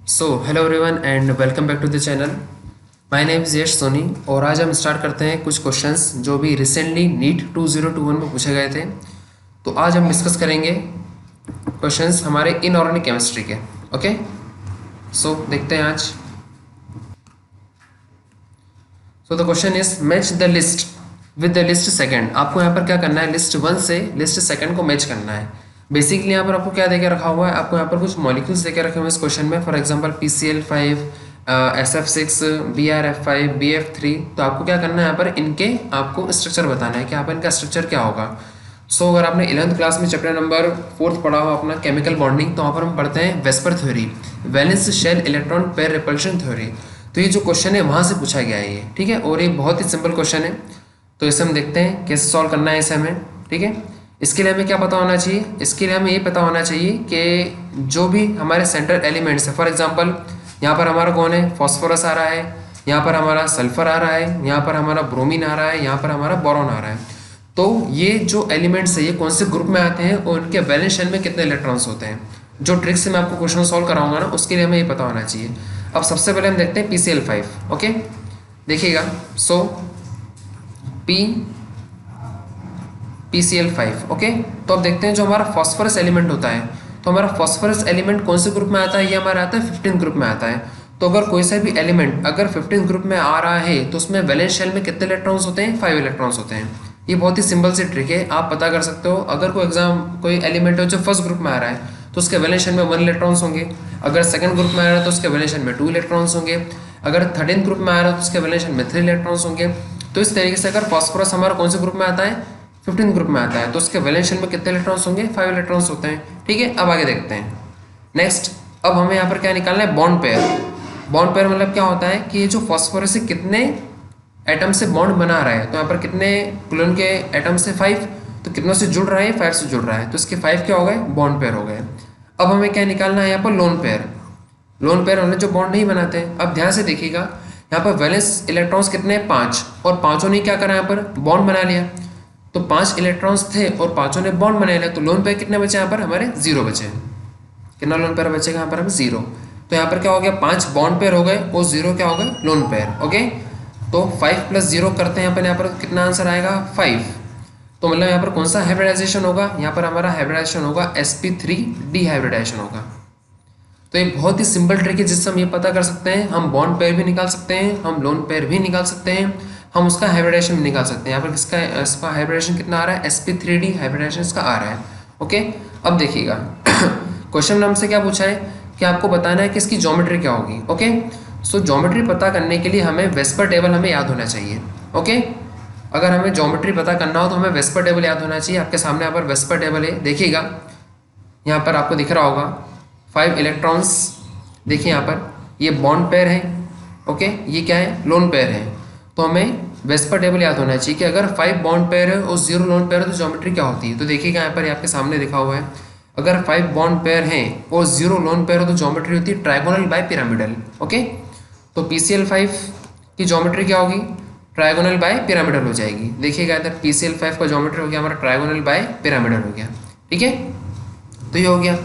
So hello everyone and welcome back to the channel. My name is Yash Soni और आज हम start करते हैं कुछ क्वेश्चंस जो भी रिसेंटली नीट 2021 में पूछे गए थे। तो आज हम डिस्कस करेंगे क्वेश्चंस हमारे इनऑर्गेनिक केमिस्ट्री के। ओके, सो देखते हैं आज। So the question is match the list with the list second. आपको यहाँ पर क्या करना है, लिस्ट वन से लिस्ट सेकंड को मैच करना है। बेसिकली यहाँ पर आपको क्या देके रखा हुआ है, आपको यहाँ पर कुछ मॉलिक्यूल्स देके रखे हुए हैं इस क्वेश्चन में। For example PCl5, SF6, BrF5, BF3। तो आपको क्या करना है, यहाँ पर इनके आपको स्ट्रक्चर बताना है कि यहाँ पर इनका स्ट्रक्चर क्या होगा। सो अगर आपने 11th क्लास में चैप्टर नंबर 4 पढ़ा हो अपना केमिकल बॉन्डिंग, तो वहाँ पर हम पढ़ते हैं VSEPR theory, valence shell electron pair repulsion theory. तो ये जो क्वेश्चन है वहाँ से पूछा गया है ये, ठीक है। और ये बहुत ही सिंपल क्वेश्चन है, तो इसे हम देखते हैं कैसे सॉल्व करना है इसे हमें, ठीक है। इसके लिए हमें क्या पता होना चाहिए, इसके लिए हमें ये पता होना चाहिए कि जो भी हमारे सेंट्रल एलिमेंट्स है, फॉर एग्जांपल यहाँ पर हमारा कौन है, फॉस्फोरस आ रहा है, यहाँ पर हमारा सल्फर आ रहा है, यहाँ पर हमारा ब्रोमीन आ रहा है, यहाँ पर हमारा बोरॉन आ रहा है। तो ये जो एलिमेंट्स है ये कौन से ग्रुप में आते हैं और उनके वैलेंस शेल में कितने इलेक्ट्रॉन्स होते हैं। जो ट्रिक से मैं आपको क्वेश्चन सॉल्व कराऊंगा ना, उसके लिए हमें ये पता होना चाहिए। अब सबसे पहले हम देखते हैं PCl5। ओके, देखिएगा। सो PCl5। ओके, तो अब देखते हैं जो हमारा फॉस्फोरस एलिमेंट होता है, तो हमारा फॉस्फोरस एलिमेंट कौन से ग्रुप में आता है, ये हमारा आता है 15 ग्रुप में आता है। तो अगर कोई सा भी एलिमेंट अगर 15 ग्रुप में आ रहा है तो उसमें वैलेंस शेल में कितने इलेक्ट्रॉन्स होते हैं, 5 इलेक्ट्रॉन्स होते हैं। ये बहुत ही सिंपल सी ट्रिक है, आप पता कर सकते हो। अगर कोई एलिमेंट है जो फर्स्ट ग्रुप में आ रहा है तो उसके वैलेंस शेल में 1 इलेक्ट्रॉन्स होंगे। अगर सेकंड ग्रुप में आ रहा है तो उसके वैलेंस शेल में 2 इलेक्ट्रॉन्स होंगे। अगर थर्ड ग्रुप में आ रहा है तो उसके वैलेंस शेल में 3 इलेक्ट्रॉन्स होंगे। तो इस तरीके से अगर फॉस्फोरस हमारा कौन से ग्रुप में आता है, 15 ग्रुप में आता है, तो उसके वैलेंस शेल में कितने इलेक्ट्रॉन्स होंगे, 5 इलेक्ट्रॉन्स होते हैं, ठीक है। अब आगे देखते हैं नेक्स्ट। अब हमें यहाँ पर क्या निकालना है, बॉन्ड पेयर। बॉन्ड पेयर मतलब क्या होता है कि ये जो फॉस्फोरस से कितने एटम से बॉन्ड बना रहा है। तो यहाँ पर कितने क्लोरीन के एटम से 5, तो कितनों से जुड़ रहा है, 5 से जुड़ रहा है, तो इसके 5 क्या हो गए, बॉन्ड पेयर हो गए। अब हमें क्या निकालना है यहाँ पर, लोन पेयर। लोन पेयर वाले जो बॉन्ड नहीं बनाते। अब ध्यान से देखिएगा, यहाँ पर वैलेंस इलेक्ट्रॉन्स कितने हैं, 5, और पांचों ने क्या करा, यहाँ पर बॉन्ड बना लिया। तो 5 इलेक्ट्रॉन्स थे और पांचों ने बॉन्ड बना लिया, तो लोन पेयर कितने बचे यहाँ पर, हमारे 0 बचे। कितना लोन पेयर बचेगा यहाँ पर, हमें 0। तो यहाँ पर क्या हो गया, 5 बॉन्ड पेयर हो गए और 0 क्या हो गए, लोन पेयर। ओके, तो 5 + 0 करते हैं यहाँ पर कितना आंसर आएगा, 5। तो मतलब यहाँ पर कौन सा हाइब्रिडाइजेशन होगा, यहाँ पर हमारा हाइब्रिडाइजेशन होगा sp3 डिहाइब्रिडाइजेशन होगा। तो ये बहुत ही सिंपल ट्रिक है जिससे हम ये पता कर सकते हैं, हम बॉन्ड पेयर भी निकाल सकते हैं, हम लोन पेयर भी निकाल सकते हैं, हम उसका हाइब्रिडाइजेशन भी निकाल सकते हैं। यहाँ पर इसका हाइब्रिडाइजेशन कितना आ रहा है, sp3d हाइब्रिडाइजेशन इसका आ रहा है। ओके, अब देखिएगा क्वेश्चन में हमसे क्या पूछा है कि आपको बताना है कि इसकी ज्योमेट्री क्या होगी। ओके, सो ज्योमेट्री पता करने के लिए हमें वेस्पर टेबल हमें याद होना चाहिए। ओके, अगर हमें ज्योमेट्री पता करना हो तो हमें वेस्पर टेबल याद होना चाहिए। आपके सामने यहाँ पर वेस्पर टेबल है, देखिएगा यहाँ पर आपको दिख रहा होगा 5 इलेक्ट्रॉन्स। देखिए यहाँ पर ये बॉन्ड पेयर है, ओके, ये क्या है, लोन पेयर है। तो हमें वेस्पर टेबल याद होना चाहिए कि अगर 5 बॉन्ड पेयर है और 0 लोन पेयर है तो ज्योमेट्री क्या होती है। तो देखिएगा यहाँ पर आपके सामने दिखा हुआ है, अगर 5 बॉन्ड पेयर हैं और 0 लोन पेयर हो तो ज्योमेट्री होती है ट्रायगोनल बाय पिरामिडल। ओके, तो PCl5 की ज्योमेट्री क्या होगी, ट्रायगोनल बाय पिरामिडल हो जाएगी। देखिएगा इधर PCl5 का ज्योमेट्री हो गया हमारा ट्रायगोनल बाय पिरामिडल हो गया, ठीक है। तो ये हो गया।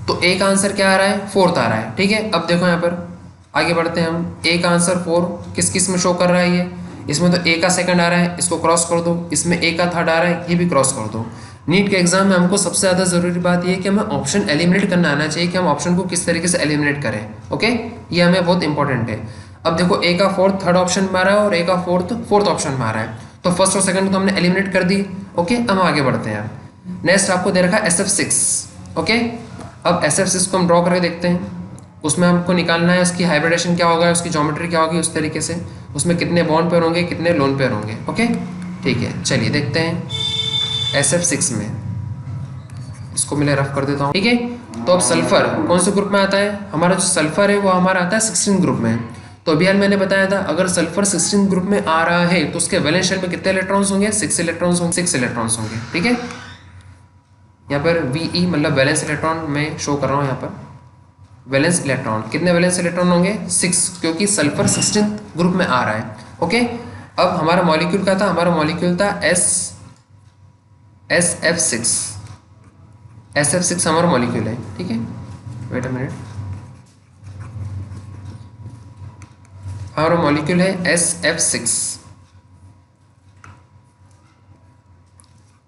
तो ए का आंसर क्या आ रहा है, 4th आ रहा है, ठीक है। अब देखो यहाँ पर आगे बढ़ते हैं हम, ए का आंसर 4 किस किस में शो कर रहा है, ये इसमें तो ए का सेकंड आ रहा है, इसको क्रॉस कर दो। इसमें ए का थर्ड आ रहा है, ये भी क्रॉस कर दो। नीट के एग्जाम में हमको सबसे ज़्यादा ज़रूरी बात ये है कि हमें ऑप्शन एलिमिनेट करना आना चाहिए कि हम ऑप्शन को किस तरीके से एलिमिनेट करें। ओके, ये हमें बहुत इंपॉर्टेंट है। अब देखो ए का 4th थर्ड ऑप्शन में आ रहा है और ए का 4th ऑप्शन में आ रहा है, तो फर्स्ट और सेकंड तो हमने एलिमिनेट कर दी। ओके, अब हम आगे बढ़ते हैं। नेक्स्ट आपको दे रखा है SF6। ओके, अब SF6 को हम ड्रॉ करके देखते हैं, उसमें हमको निकालना है उसकी हाइब्रिडेशन क्या होगा, उसकी ज्योमेट्री क्या होगी, उस तरीके से उसमें कितने बॉन्ड पेयर होंगे, कितने लोन पेयर होंगे। ओके, ठीक है, चलिए देखते हैं SF6 में, इसको मैं रफ कर देता हूँ, ठीक है। तो अब सल्फर कौन से ग्रुप में आता है, हमारा जो सल्फर है वो हमारा आता है 16 ग्रुप में। तो अभी यार मैंने बताया था अगर सल्फर 16 ग्रुप में आ रहा है तो उसके वैलेंस शेल में कितने इलेक्ट्रॉन्स होंगे, 6 इलेक्ट्रॉन्स होंगे, 6 इलेक्ट्रॉन्स होंगे, ठीक है। यहाँ पर VE मतलब वैलेंस इलेक्ट्रॉन में शो कर रहा हूँ, यहाँ पर वैलेंस इलेक्ट्रॉन कितने वैलेंस इलेक्ट्रॉन होंगे, 6, क्योंकि सल्फर 16 ग्रुप में आ रहा है। ओके, अब हमारा मॉलिक्यूल क्या था, हमारा मॉलिक्यूल था SF6 हमारा मॉलिक्यूल है, ठीक है। वेट अ मिनट, हमारा मॉलिक्यूल है SF6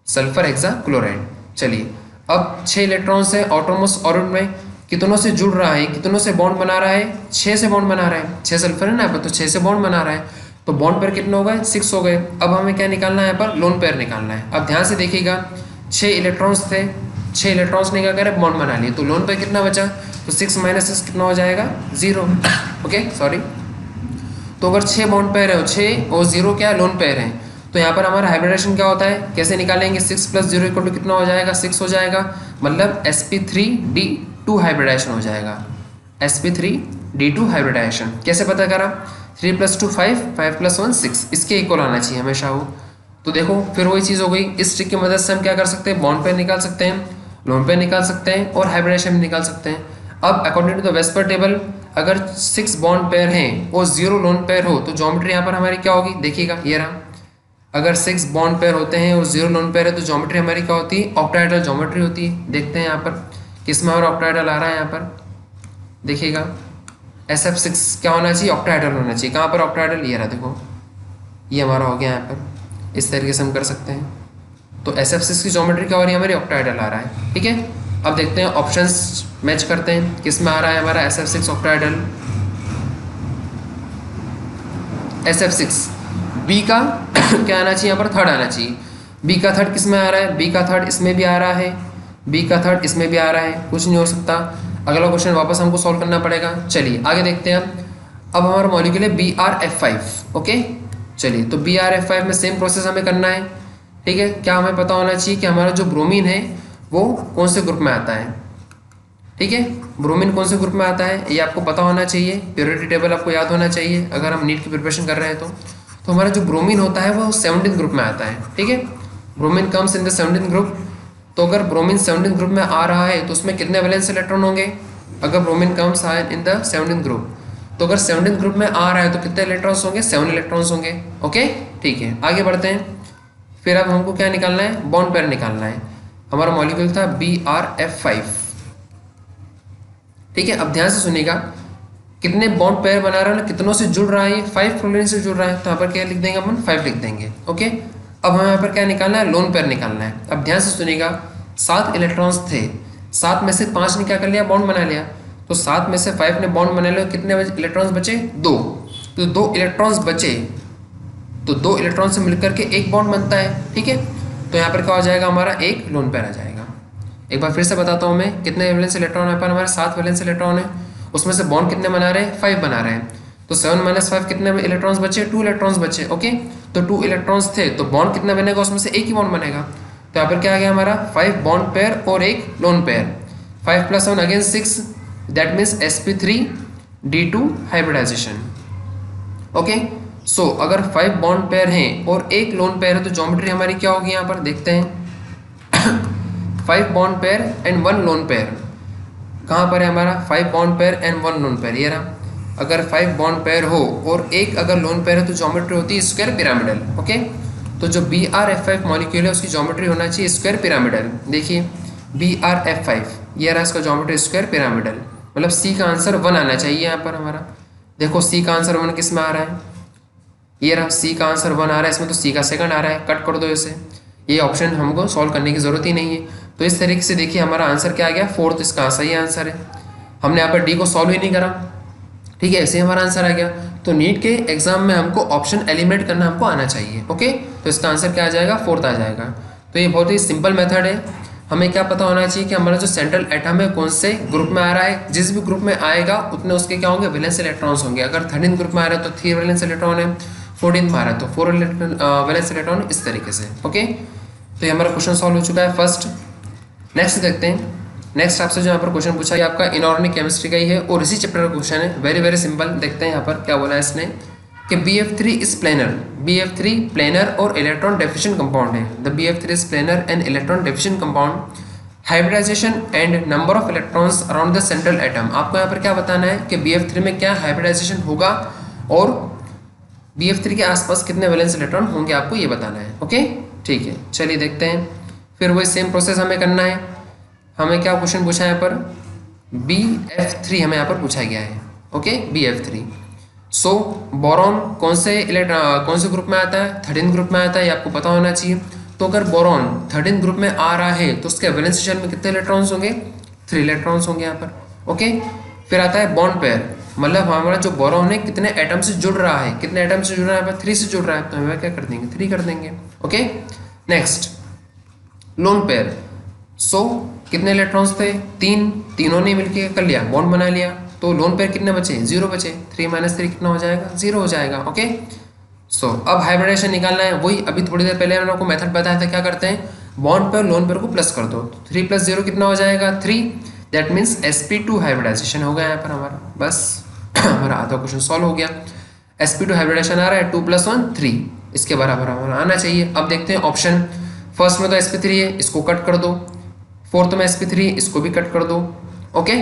सल्फर हेक्साक्लोराइड। चलिए अब 6 इलेक्ट्रॉन्स है ऑटोनॉमस ऑर्बिट में, कितनों से जुड़ रहा है, कितनों से बॉन्ड बना रहा है, 6 से बॉन्ड बना रहा है। 6 सल्फर है ना यहाँ पर, तो 6 से बॉन्ड बना रहा है, तो बॉन्ड पेयर कितने हो गए, 6 हो गए। अब हमें क्या निकालना है, यहाँ पर लोन पेयर निकालना है। अब ध्यान से देखिएगा 6 इलेक्ट्रॉन्स थे, 6 इलेक्ट्रॉन्स ने क्या करें, बॉन्ड बना लिए, तो लोन पेयर कितना बचा, तो 6 - 6 कितना हो जाएगा, 0। ओके सॉरी, तो अगर 6 बॉन्ड पेयर है, 6 और 0 क्या है, लोन पेयर है, तो यहाँ पर हमारा हाइब्रिडेशन क्या होता है, कैसे निकालेंगे, 6 + 0 = कितना हो जाएगा, 6 हो जाएगा, मतलब sp3d2 हाइब्रिडाइजेशन हो जाएगा। sp3d2 हाइब्रिडाइजेशन कैसे पता करा, 3 + 2 5, 5 + 1 6, इसके इक्वल आना चाहिए हमेशा वो। तो देखो फिर वही चीज़ हो गई, इस ट्रिक की मदद से हम क्या कर सकते हैं, बॉन्ड पेयर निकाल सकते हैं, लोन पेयर निकाल सकते हैं और हाइब्रिडेशन भी निकाल सकते हैं। अब according to the VSEPR table, अगर 6 बॉन्ड पेयर हैं और 0 लोन पेयर हो, तो ज्योमेट्री यहाँ पर हमारी क्या होगी, देखिएगा ये रहा, अगर 6 बॉन्ड पेयर होते हैं और 0 लोन पेयर है, तो ज्योमेट्री हमारी क्या होती है, ऑक्टाहेड्रल ज्योमेट्री होती है। देखते हैं यहाँ पर किसमें हमारा ऑक्टाहेड्रल आ रहा है, यहाँ पर देखिएगा SF6 क्या होना चाहिए, ऑक्टाहेड्रल होना चाहिए। कहाँ पर ऑक्टाहेड्रल, ये रहा, देखो ये हमारा हो गया यहाँ पर, इस तरीके से हम कर सकते हैं। तो SF6 की ज्योमेट्री क्या हो रही है, हमारी ऑक्टाहेड्रल आ रहा है, ठीक है। अब देखते हैं ऑप्शंस मैच करते हैं, किस में आ रहा है हमारा SF6 ऑक्टाहेड्रल, SF6 बी का क्या आना चाहिए, यहाँ पर थर्ड आना चाहिए। बी का थर्ड किस में आ रहा है, बी का थर्ड इसमें भी आ रहा है, बी का थर्ड इसमें भी आ रहा है, कुछ नहीं हो सकता। अगला क्वेश्चन वापस हमको सॉल्व करना पड़ेगा। चलिए आगे देखते हैं अब हमारा मॉलिक्यूल है BrF5। ओके चलिए, तो BrF5 में सेम प्रोसेस हमें करना है, ठीक है। क्या हमें पता होना चाहिए कि हमारा जो ब्रोमीन है वो कौन से ग्रुप में आता है, ठीक है। ब्रोमीन कौन से ग्रुप में आता है ये आपको पता होना चाहिए, प्योरिटी टेबल आपको याद होना चाहिए अगर हम नीट की प्रिपरेशन कर रहे हैं तो हमारा जो ब्रोमीन होता है वो 17th ग्रुप में आता है, ठीक है। Bromine comes in the 17th group. तो अगर ब्रोमीन 17th ग्रुप में आ रहा है तो उसमें कितने वैलेंस इलेक्ट्रॉन होंगे, अगर bromine comes in the 17th group, तो अगर 17th ग्रुप में आ रहा है तो कितने इलेक्ट्रॉन्स होंगे, 7 इलेक्ट्रॉन्स होंगे। ओके ठीक है, आगे बढ़ते हैं। फिर अब हमको क्या निकालना है, बॉन्ड पेयर निकालना है। हमारा मॉलिक्यूल था BrF5, ठीक है। अब ध्यान से सुनिएगा, कितने बॉन्ड पेयर बना रहा है ना, कितनों से जुड़ रहा है, 5 फ्लोरीन से जुड़ रहा है, तो यहाँ पर क्या लिख देंगे अपन, 5 लिख देंगे। ओके अब हमें यहाँ पर क्या निकालना है, लोन पेयर निकालना है। अब ध्यान से सुनिएगा, 7 इलेक्ट्रॉन्स थे, 7 में से 5 ने क्या कर लिया, बॉन्ड बना लिया, तो 7 में से 5 ने बॉन्ड बना लिया, कितने इलेक्ट्रॉन्स बचे, 2। तो 2 इलेक्ट्रॉन्स बचे, तो 2 इलेक्ट्रॉन से मिलकर के एक बॉन्ड बनता है, ठीक है। तो यहाँ पर क्या हो जाएगा, हमारा एक लोन पेयर आ जाएगा। एक बार फिर से बताता हूँ मैं, कितने वैलेंस इलेक्ट्रॉन है पर हमारे 7 वैलेंस इलेक्ट्रॉन है, उसमें से बॉन्ड कितने बना रहे हैं, 5 बना रहे हैं, तो 7 - 5 कितने इलेक्ट्रॉन्स बचे, 2 इलेक्ट्रॉन्स बचे। ओके तो 2 इलेक्ट्रॉन्स थे, तो बॉन्ड कितना बनेगा, उसमें से एक ही बॉन्ड बनेगा। तो यहाँ पर क्या आ गया हमारा, 5 बॉन्ड पेयर और एक lone pair, 5 + 1 again 6, that means sp3d2 hybridization. Okay so अगर 5 बॉन्ड पेयर हैं और एक लोन पेयर है, तो ज्योमेट्री हमारी क्या होगी, यहाँ पर देखते हैं 5 bond pair and 1 lone pair. कहाँ पर है हमारा, 5 bond pair and 1 lone pair, ये रहा। अगर 5 बॉन्ड पेयर हो और एक अगर लोन पेयर है, तो ज्योमेट्री होती है स्क्वायर पिरामिडल। ओके तो जो BrF5 मॉलिक्यूल है उसकी ज्योमेट्री होना चाहिए स्क्वायर पिरामिडल। देखिए BrF5 ये रहा, इसका ज्योमेट्री स्क्वायर पिरामिडल, मतलब सी का आंसर 1 आना चाहिए यहाँ पर हमारा। देखो सी का आंसर 1 किस में आ रहा है, ये रहा, सी का आंसर 1 आ रहा है, इसमें तो सी का सेकंड आ रहा है, कट कर दो इसे, ये ऑप्शन हमको सॉल्व करने की जरूरत ही नहीं है। तो इस तरीके से देखिए हमारा आंसर क्या आ गया, 4th इसका सही आंसर है। हमने यहाँ पर डी को सॉल्व ही नहीं करा, ठीक है, ऐसे हमारा आंसर आ गया। तो नीट के एग्जाम में हमको ऑप्शन एलिमिनेट करना हमको आना चाहिए। ओके तो इसका आंसर क्या आ जाएगा, 4th आ जाएगा। तो ये बहुत ही सिंपल मेथड है। हमें क्या पता होना चाहिए कि हमारा जो सेंट्रल एटम है कौन से ग्रुप में आ रहा है, जिस भी ग्रुप में आएगा उतने उसके क्या होंगे, वैलेंस इलेक्ट्रॉन्स होंगे। अगर 13th ग्रुप में आ रहा है तो 3 वैलेंस इलेक्ट्रॉन है, 14th में आ रहा है तो 4 वैलेंस इलेक्ट्रॉन, इस तरीके से। ओके तो ये हमारा क्वेश्चन सॉल्व हो चुका है फर्स्ट। नेक्स्ट देखते हैं, नेक्स्ट आपसे जो यहाँ पर क्वेश्चन पूछा है आपका इनऑर्गेनिक केमिस्ट्री का ही है और इसी चैप्टर का क्वेश्चन है, वेरी वेरी सिंपल। देखते हैं यहाँ पर क्या बोला है इसने कि BF3 is planar, BF3 planar और इलेक्ट्रॉन डेफिशिएंट कंपाउंड है। The BF3 is planar and electron deficient compound, hybridization and number of electrons around the central atom. आपको यहाँ पर क्या बताना है कि BF3 में क्या हाइब्रिडाइजेशन होगा और BF3 के आसपास कितने वैलेंस इलेक्ट्रॉन होंगे, आपको ये बताना है। ओके ठीक है, चलिए देखते हैं। फिर वही सेम प्रोसेस हमें करना है। हमें क्या क्वेश्चन पूछा है यहाँ पर, BF3 हमें यहाँ पर पूछा गया है। ओके BF3 सो बोरॉन कौन से ग्रुप में आता है? 13 ग्रुप में आता है, ये आपको पता होना चाहिए। तो अगर बोरॉन 13 ग्रुप में आ रहा है तो उसके वैलेंस शेल में कितने इलेक्ट्रॉन्स होंगे? 3 इलेक्ट्रॉन्स होंगे यहाँ पर। ओके, फिर आता है बॉन्ड पेयर, मतलब हमारा जो बोरॉन है कितने एटम से जुड़ रहा है, कितने एटम से जुड़ रहा है? यहाँ पर 3 से जुड़ रहा है, तो हमें क्या कर देंगे? 3 कर देंगे। Okay, next lone pair. So कितने इलेक्ट्रॉन्स थे? 3, तीनों ने मिलकर कर लिया, बॉन्ड बना लिया, तो लोन पेयर कितने बचे? 0 बचे। 3 - 3 कितना हो जाएगा? 0 हो जाएगा। ओके, सो अब हाइब्रिडेशन निकालना है, वही अभी थोड़ी देर पहले मैंने आपको मेथड बताया था। क्या करते हैं? बॉन्ड पेयर लोन पेयर को प्लस कर दो, 3 + 0 कितना हो जाएगा? 3। दैट मीन्स sp2 हाइब्रिडाइजेशन हो गया यहाँ पर हमारा, बस हमारा आधा क्वेश्चन सॉल्व हो गया। sp2 हाइब्रिडाइजेशन आ रहा है 2 + 1 3, इसके बराबर हमारा आना चाहिए। अब देखते हैं ऑप्शन। फर्स्ट में तो sp3 है, इसको कट कर दो। फोर्थ में sp3, इसको भी कट कर दो। ओके,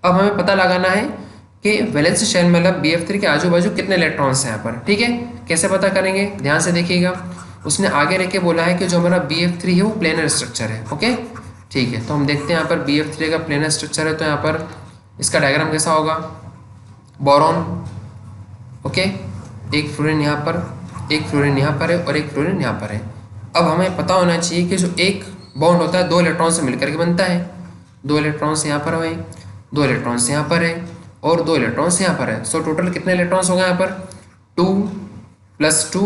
अब हमें पता लगाना है कि वैलेंस शेल मतलब BF3 के आजू बाजू कितने इलेक्ट्रॉन्स हैं यहाँ पर। ठीक है, कैसे पता करेंगे? ध्यान से देखिएगा। उसने आगे रह के बोला है कि जो हमारा BF3 है वो प्लेनर स्ट्रक्चर है। ओके, ठीक है, तो हम देखते हैं यहाँ पर BF3 का प्लेनर स्ट्रक्चर है, तो यहाँ पर इसका डायग्राम कैसा होगा? बोरॉन, ओके, एक फ्लोरीन यहाँ पर, एक फ्लोरीन यहाँ पर है और एक फ्लोरीन यहाँ पर है। अब हमें पता होना चाहिए कि जो एक बॉन्ड होता है 2 इलेक्ट्रॉन से मिलकर के बनता है। 2 इलेक्ट्रॉन्स यहाँ पर है, 2 इलेक्ट्रॉन्स यहाँ पर है और 2 इलेक्ट्रॉन्स यहाँ पर है। सो टोटल कितने इलेक्ट्रॉन्स हो गए यहाँ पर? 2 + 2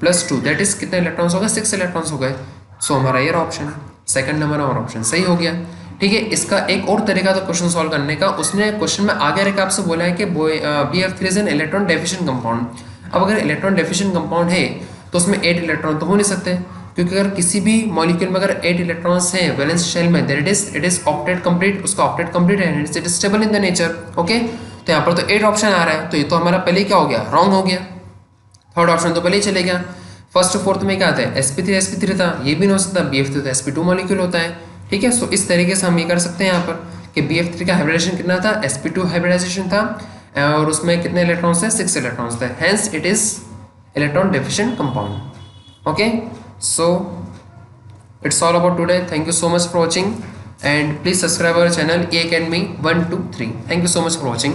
+ 2, दैट इज कितने इलेक्ट्रॉन्स हो गए? 6 इलेक्ट्रॉन्स हो गए। सो हमारा ये ऑप्शन, सेकंड नंबर हमारा ऑप्शन सही हो गया। ठीक है, इसका एक और तरीका था क्वेश्चन सॉल्व करने का। उसने क्वेश्चन में आगे रख आपसे बोला है कि BF3 is an electron deficient compound. अब अगर इलेक्ट्रॉन डेफिशिएंट कंपाउंड है तो उसमें 8 इलेक्ट्रॉन तो हो नहीं सकते, क्योंकि अगर किसी भी मॉलिक्यूल में अगर 8 इलेक्ट्रॉन्स हैं वैलेंस शेल में, that it is octet complete, उसका ऑक्टेट कंप्लीट है, it is stable in the nature. Okay, तो यहाँ पर तो 8 ऑप्शन आ रहा है, तो ये तो हमारा पहले क्या हो गया? रॉन्ग हो गया। थर्ड ऑप्शन तो पहले ही चले गया। फर्स्ट फोर्थ में क्या आता है? sp3 था, ये भी नहीं हो सकता, BF3 तो sp2 मॉलिक्यूल होता है। ठीक है, सो इस तरीके से हम ये कर सकते हैं यहाँ पर कि BF3 का हाइब्रिडाइजेशन कितना था? sp2 हाइब्रिडाइजेशन था और उसमें कितने इलेक्ट्रॉन्स थे? 6 इलेक्ट्रॉन्स थे, hence it is electron deficient compound. Okay, so it's all about today. Thank you so much for watching and please subscribe our channel E Academy 1 2 3। Thank you so much for watching.